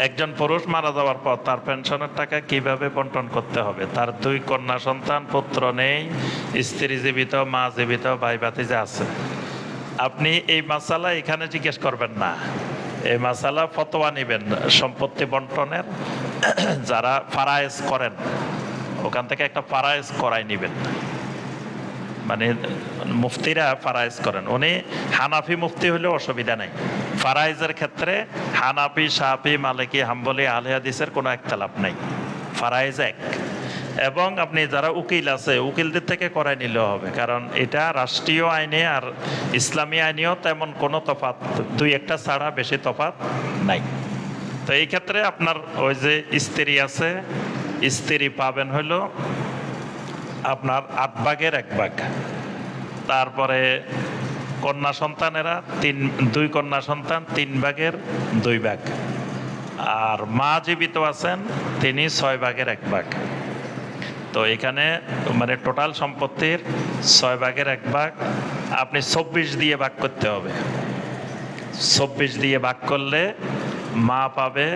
একজন পুরুষ মারা যাওয়ার পর তার পেনশনের টাকা কিভাবে বন্টন করতে হবে? তার 2 কন্যা সন্তান, পুত্র নেই, স্ত্রী জীবিত, মা জীবিত, ভাই ভাতিজা আছে। আপনি এই মাসালা এখানে জিজ্ঞেস করবেন না। এই মাসালা ফতোয়া নেবেন সম্পত্তি বন্টনের, যারা ফারায়েজ করেন ওখান থেকে একটা ফারায়েজ করাই নেবেন। মানে মুফতিরা ফারায়েজ করেন, উনি হানাফি মুফতি হলে অসুবিধা নেই। ফারায়েজের ক্ষেত্রে হানাফি, শাফি, মালিকি, হাম্বলি, আহলে হাদিসের কোনো একতলাপ নেই, ফারায়েজ এক। এবং আপনি যারা উকিল আছে উকিলদের থেকে করাই নিলেও হবে, কারণ এটা রাষ্ট্রীয় আইনে আর ইসলামী আইনেও তেমন কোনো তফাৎ, 2-1টা ছাড়া বেশি তফাৎ নাই। তো এই ক্ষেত্রে আপনার ওই যে স্ত্রী আছে, স্ত্রী পাবেন হইল আপনার 8 ভাগের 1 ভাগ। তারপরে কন্যা সন্তানেরা 2 কন্যা সন্তান 3 ভাগের 2 ভাগ। আর মা জীবিত আছেন তিনি 6 ভাগের 1 ভাগ। তো এখানে মানে টোটাল সম্পত্তির 6 ভাগের 1 ভাগ আপনি 24 দিয়ে ভাগ করতে হবে। 24 দিয়ে ভাগ করলে মা পাবে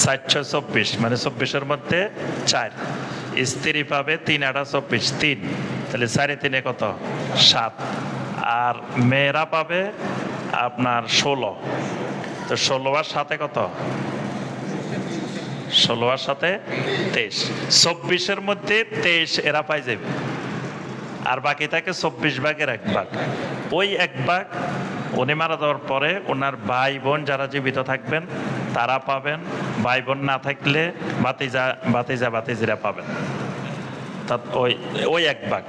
424, মানে 24-এর মধ্যে 4। স্ত্রী পাবে 3-8-24, 3, তাহলে 4-3 কত? 7। আর মেয়েরা পাবে আপনার 16। তো 16 আর 7 কত? 16 আর 7 23। 24-এর মধ্যে 23 এরা পাই যাবে, আর বাকি থাকে 24 ভাগের 1 ভাগ। ওই 1 ভাগ উনি মারা যাওয়ার পরে ওনার ভাই বোন যারা জীবিত থাকবেন তারা পাবেন, ভাই বোন না থাকলে ভাতিজা ভাতিজিরা পাবেন। তা ওই 1 ভাগ।